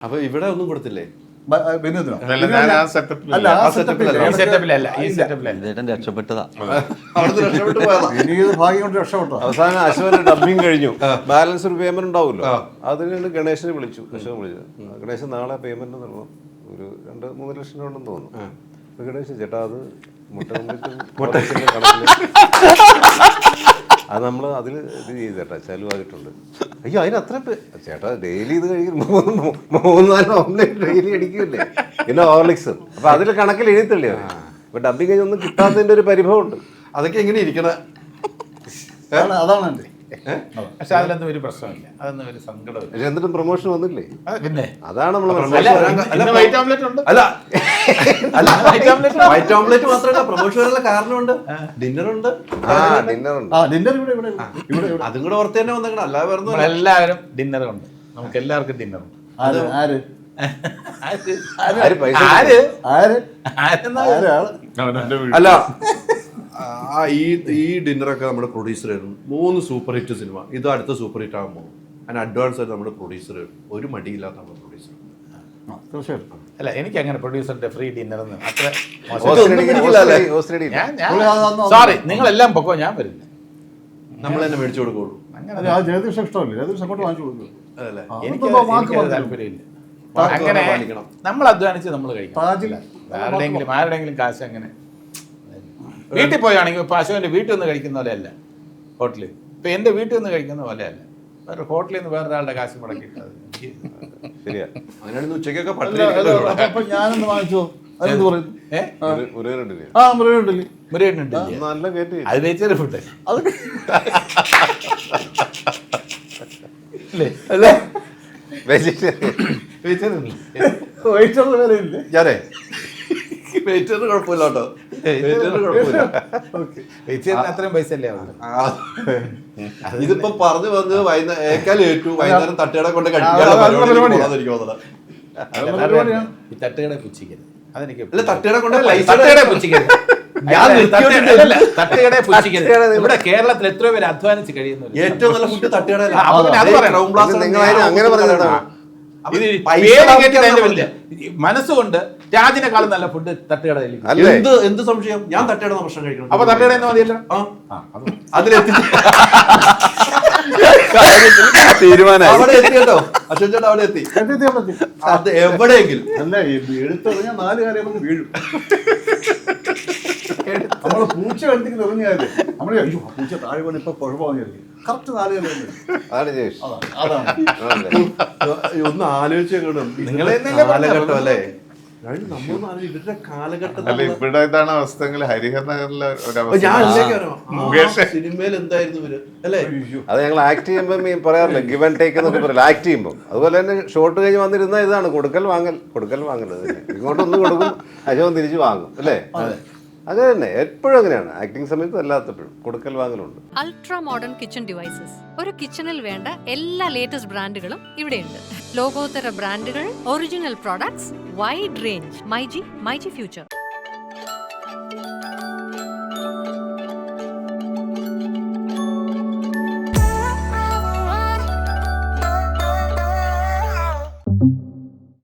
അപ്പൊ ഇവിടെ ഒന്നും കൊടുത്തില്ലേ? രക്ഷപ്പെട്ടതാ, അവസാനം അശ്വന്റെ ഡബിങ് കഴിഞ്ഞു, ബാലൻസ് ഒരു പേയ്മെന്റ് ഉണ്ടാവുമല്ലോ, അതിന് ഗണേശനെ വിളിച്ചു. ഗണേശൻ നാളെ പേയ്മെന്റ് നൽകണം, ഒരു 2-3 ലക്ഷം ഉണ്ടെന്ന് തോന്നുന്നു. ഗണേശൻ ചേട്ടാ അത് അത് നമ്മൾ അതിൽ ഇത് ചെയ്ത് ചേട്ടാ ചെലവായിട്ടുണ്ട്. അയ്യോ അതിന് അത്ര ചേട്ടാ ഡെയിലി ഇത് കഴിക്കും, 3-4 ഓംലെറ്റ് ഡെയിലി അടിക്കില്ലേ, പിന്നെ ഹോർലിക്സ്. അപ്പൊ അതിൽ കണക്കിൽ എഴുതിത്തള്ളി. ഇപ്പൊ ഡബിങ് കഴിഞ്ഞ് ഒന്നും കിട്ടാത്തതിന്റെ ഒരു പരിഭവം ഉണ്ട്. അതൊക്കെ എങ്ങനെ ഇരിക്കണ അതാണ്. പക്ഷെ അതിലൊന്നും ഒരു പ്രശ്നമില്ല, അതൊന്നും ഒരു സങ്കടമില്ല. പക്ഷെ എന്നിട്ടും പ്രൊമോഷൻ വന്നില്ലേ? പിന്നെ അതാണ് നമ്മൾ വൈറ്റ് ഓംലെറ്റ് ഉണ്ട്. അല്ല വൈറ്റ് ഓംലെറ്റ് മാത്രമല്ല, പ്രൊമോഷൻ വരാനുള്ള കാരണമുണ്ട്, ഡിന്നറുണ്ട്. അതും കൂടെ ഓർത്ത് തന്നെ വന്നേക്കണം, അല്ലാതെ വേറെ എല്ലാവരും ഡിന്നർ ഉണ്ട്, നമുക്ക് എല്ലാവർക്കും ഡിന്നർ ഉണ്ട്. അല്ല ഈ ഡിന്നറൊക്കെ നമ്മുടെ പ്രൊഡ്യൂസറായിരുന്നു. 3 സൂപ്പർ ഹിറ്റ് സിനിമ, ഇത് അടുത്ത സൂപ്പർ ഹിറ്റ് ആകുമ്പോൾ അതിന് അഡ്വാൻസ് ആയിട്ട് നമ്മുടെ പ്രൊഡ്യൂസർ, ഒരു മടിയില്ലാത്ത നമ്മുടെ പ്രൊഡ്യൂസർ. അല്ല എനിക്ക് അങ്ങനെ പ്രൊഡ്യൂസറിന്റെ ഫ്രീ ഡിന്നർ അത്ര സോറി, നിങ്ങളെല്ലാം പൊക്കോ, ഞാൻ വരില്ല. നമ്മൾ തന്നെ മേടിച്ചു കൊടുക്കുള്ളൂ. എനിക്ക് താല്പര്യമില്ല. അങ്ങനെ നമ്മൾ അധ്വാനിച്ച് നമ്മൾ കഴിക്കണം. ആരുടെയെങ്കിലും കാശ് അങ്ങനെ വീട്ടിൽ പോയാണെങ്കിൽ പശുവിന്റെ വീട്ടിൽ നിന്ന് കഴിക്കുന്ന പോലെയല്ല ഹോട്ടലിൽ. ഇപ്പൊ എന്റെ വീട്ടിൽ നിന്ന് കഴിക്കുന്ന പോലെയല്ല, വേറെ ഹോട്ടലിൽ നിന്ന് വേറൊരാളുടെ കാശ് മുടക്കിയിട്ട്. ശരിയാ, അങ്ങനെയാണെങ്കിൽ ഉച്ചക്കൊക്കെ ഞാനൊന്ന് വാങ്ങിച്ചോ. അത് വെച്ചൊരു ഫുഡ് ഞാനേ വെയിറ്ററിന് കുഴപ്പമില്ല കേട്ടോ, അത്രയും പൈസ അല്ലേ ആവുള്ളൂ. ഇതിപ്പോ പറഞ്ഞു വന്ന് വൈകുന്നേരം തട്ടുകട കൊണ്ട് കഴിക്കാൻ ഈ തട്ടുകട പുച്ഛിക്കരുത്, അതെനിക്ക് തട്ടുകട കൊണ്ട് തട്ടുകട പുച്ഛിക്കരുത്. തട്ടുകടയെ പുച്ഛിക്കരുത്. ഇവിടെ കേരളത്തിൽ എത്രയോ പേര് അധ്വാനിച്ച് കഴിയുന്നു. ഏറ്റവും നല്ല ഫുഡ് തട്ടുകട. മനസ്സുകൊണ്ട് രാജിനെക്കാളും നല്ല ഫുഡ് തട്ടുകടയിൽ. എന്ത് സംശയം, ഞാൻ തട്ടുകട ഭക്ഷണം കഴിക്കണം. അപ്പൊ തട്ടുകട എന്ന് മതിയല്ലോ, അതിലെത്തി തീരുമാനം. അവിടെ എത്തി കേട്ടോ, അശ്വൻ ചേട്ടാ അവിടെ എത്തി. അത് എവിടെയെങ്കിലും അല്ല എടുത്തെറിഞ്ഞാൽ 4 കാര്യം വീഴും. നമ്മള് പൂച്ച എടുത്തേക്ക് നിറഞ്ഞാല് നമ്മള് പൂച്ച താഴെ കൊണ്ട് ഇപ്പൊ കുഴപ്പമായിരിക്കും. കറക്റ്റ് 4 ഒന്ന് ആലോചിച്ച് കാലഘട്ടം അല്ലേ, ഇവരുടെ കാലഘട്ടത്തിൽ ഇവിടെ ഇതാണ് അവസ്ഥ. ഹരിഹരനഗറിലെ സിനിമയിൽ എന്തായിരുന്നു ഇവര് അല്ലേ? അത് ഞങ്ങൾ ആക്ട് ചെയ്യുമ്പോൾ പറയാറില്ല, ഗിവ് ആൻഡ് ടേക്ക് എന്നൊക്കെ പറയില്ല, ആക്ട് ചെയ്യുമ്പോൾ. അതുപോലെ തന്നെ ഷോട്ട് കഴിഞ്ഞ് വന്നിരുന്ന ഇതാണ് കൊടുക്കൽ വാങ്ങൽ. ഇങ്ങോട്ടൊന്ന് കൊടുക്കും, അശോകൻ തിരിച്ചു വാങ്ങും അല്ലേ? അത് തന്നെ എപ്പോഴും അങ്ങനെയാണ്, ആക്ടിങ് സമയത്ത് അല്ലാത്തപ്പോഴും കൊടുക്കൽ വാങ്ങലുണ്ട്. അൾട്രാ മോഡേൺ കിച്ചൺ ഡിവൈസസ്, ഒരു കിച്ചണിൽ വേണ്ട എല്ലാ ലേറ്റസ്റ്റ് ബ്രാൻഡുകളും ഇവിടെയുണ്ട്. ലോകോത്തര ബ്രാൻഡുകൾ, original products, wide range. MyG future.